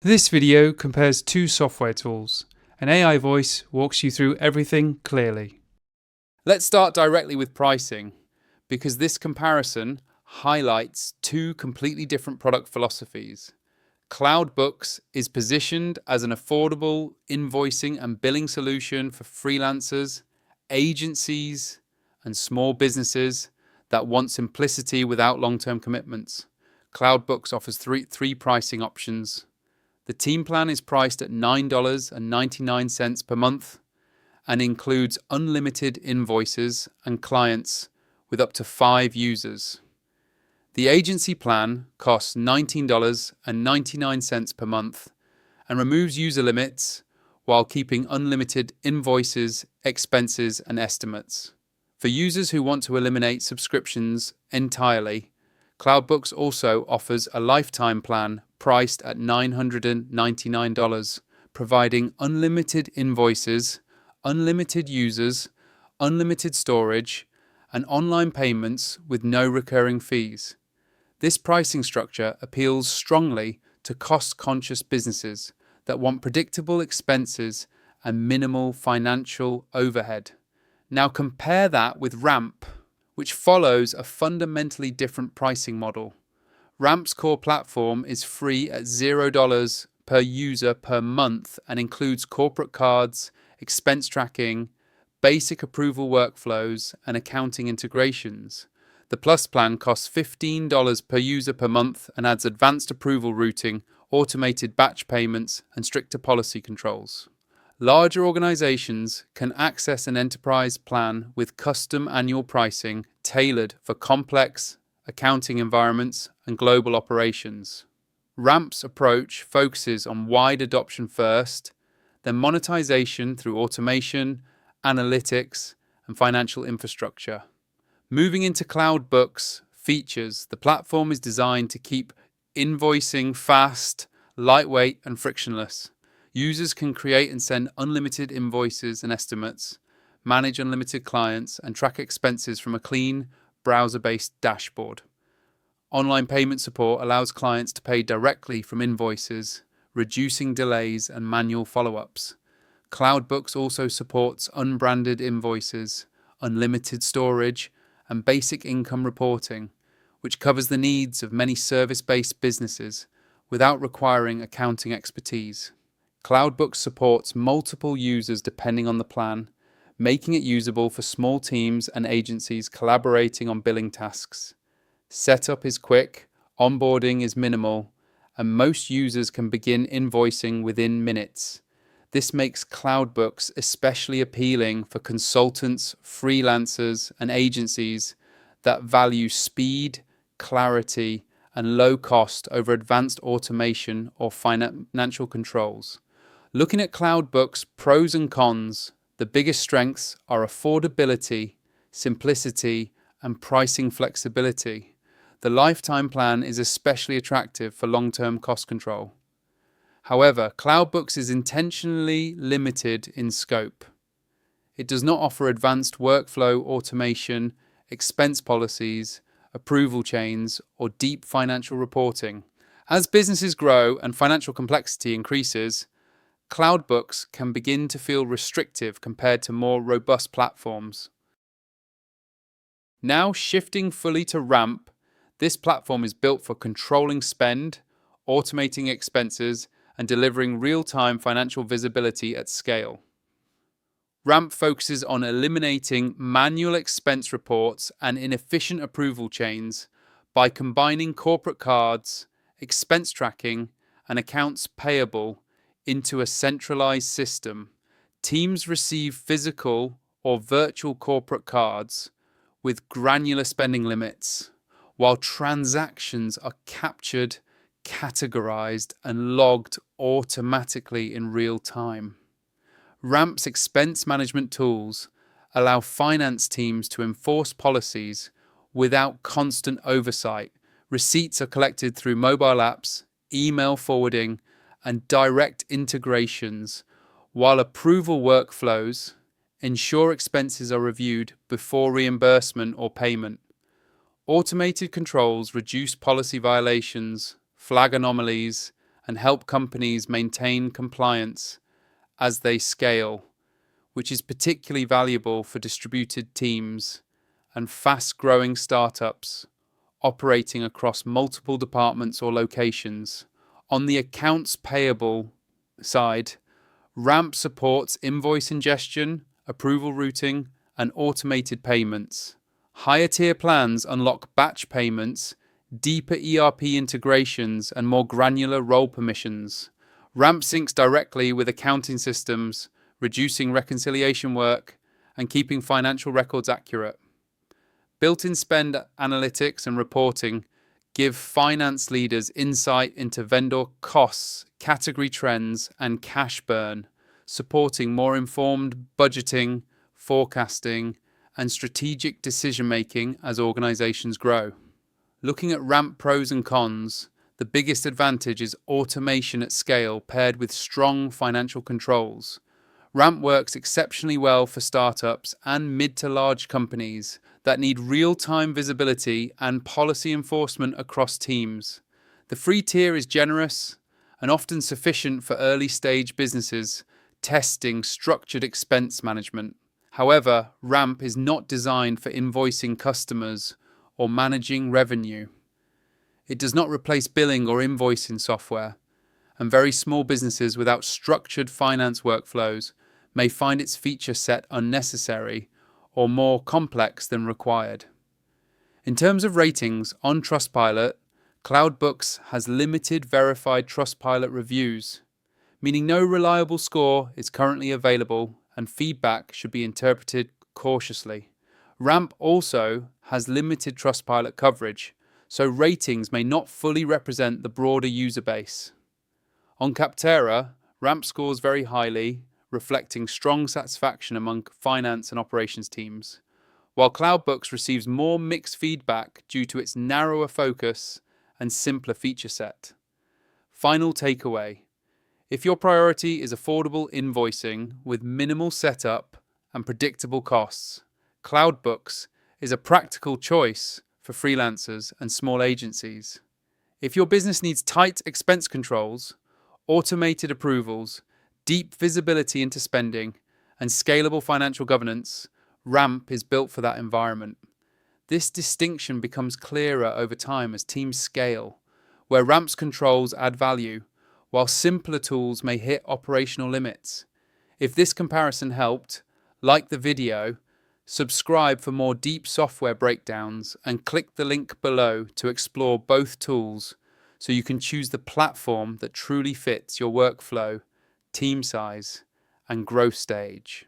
This video compares two software tools. An AI voice walks you through everything clearly. Let's start directly with pricing, because this comparison highlights two completely different product philosophies. CloudBooks is positioned as an affordable invoicing and billing solution for freelancers, agencies, and small businesses that want simplicity without long-term commitments. CloudBooks offers three pricing options. The team plan is priced at $9.99 per month and includes unlimited invoices and clients with up to 5 users. The agency plan costs $19.99 per month and removes user limits while keeping unlimited invoices, expenses, and estimates. For users who want to eliminate subscriptions entirely, CloudBooks also offers a lifetime plan priced at $999, providing unlimited invoices, unlimited users, unlimited storage, and online payments with no recurring fees. This pricing structure appeals strongly to cost-conscious businesses that want predictable expenses and minimal financial overhead. Now compare that with Ramp, which follows a fundamentally different pricing model. Ramp's core platform is free at $0 per user per month and includes corporate cards, expense tracking, basic approval workflows, and accounting integrations. The Plus plan costs $15 per user per month and adds advanced approval routing, automated batch payments, and stricter policy controls. Larger organizations can access an enterprise plan with custom annual pricing tailored for complex accounting environments and global operations. Ramp's approach focuses on wide adoption first, then monetization through automation, analytics, and financial infrastructure. Moving into CloudBooks features, the platform is designed to keep invoicing fast, lightweight, and frictionless. Users can create and send unlimited invoices and estimates, manage unlimited clients, and track expenses from a clean, browser-based dashboard. Online payment support allows clients to pay directly from invoices, reducing delays and manual follow-ups. CloudBooks also supports unbranded invoices, unlimited storage, and basic income reporting, which covers the needs of many service-based businesses without requiring accounting expertise. CloudBooks supports multiple users depending on the plan, making it usable for small teams and agencies collaborating on billing tasks. Setup is quick, onboarding is minimal, and most users can begin invoicing within minutes. This makes CloudBooks especially appealing for consultants, freelancers, and agencies that value speed, clarity, and low cost over advanced automation or financial controls. Looking at CloudBooks' pros and cons, the biggest strengths are affordability, simplicity, and pricing flexibility. The lifetime plan is especially attractive for long-term cost control. However, CloudBooks is intentionally limited in scope. It does not offer advanced workflow automation, expense policies, approval chains, or deep financial reporting. As businesses grow and financial complexity increases, CloudBooks can begin to feel restrictive compared to more robust platforms. Now shifting fully to Ramp, this platform is built for controlling spend, automating expenses, and delivering real-time financial visibility at scale. Ramp focuses on eliminating manual expense reports and inefficient approval chains by combining corporate cards, expense tracking, and accounts payable into a centralized system. Teams receive physical or virtual corporate cards with granular spending limits, while transactions are captured, categorized, and logged automatically in real time. Ramp's expense management tools allow finance teams to enforce policies without constant oversight. Receipts are collected through mobile apps, email forwarding, and direct integrations, while approval workflows ensure expenses are reviewed before reimbursement or payment. Automated controls reduce policy violations, flag anomalies, and help companies maintain compliance as they scale, which is particularly valuable for distributed teams and fast-growing startups operating across multiple departments or locations. On the accounts payable side, Ramp supports invoice ingestion, approval routing, and automated payments. Higher tier plans unlock batch payments, deeper ERP integrations, and more granular role permissions. Ramp syncs directly with accounting systems, reducing reconciliation work and keeping financial records accurate. Built-in spend analytics and reporting give finance leaders insight into vendor costs, category trends, and cash burn, supporting more informed budgeting, forecasting, and strategic decision-making as organizations grow. Looking at Ramp pros and cons, the biggest advantage is automation at scale paired with strong financial controls. Ramp works exceptionally well for startups and mid to large companies that need real-time visibility and policy enforcement across teams. The free tier is generous and often sufficient for early-stage businesses testing structured expense management. However, Ramp is not designed for invoicing customers or managing revenue. It does not replace billing or invoicing software, and very small businesses without structured finance workflows may find its feature set unnecessary or more complex than required. In terms of ratings on Trustpilot, CloudBooks has limited verified Trustpilot reviews, meaning no reliable score is currently available and feedback should be interpreted cautiously. Ramp also has limited Trustpilot coverage, so ratings may not fully represent the broader user base. On Capterra, Ramp scores very highly, reflecting strong satisfaction among finance and operations teams, while CloudBooks receives more mixed feedback due to its narrower focus and simpler feature set. Final takeaway: if your priority is affordable invoicing with minimal setup and predictable costs, CloudBooks is a practical choice for freelancers and small agencies. If your business needs tight expense controls, automated approvals, deep visibility into spending, and scalable financial governance, Ramp is built for that environment. This distinction becomes clearer over time as teams scale, where Ramp's controls add value, while simpler tools may hit operational limits. If this comparison helped, like the video, subscribe for more deep software breakdowns and click the link below to explore both tools so you can choose the platform that truly fits your workflow, team size, and growth stage.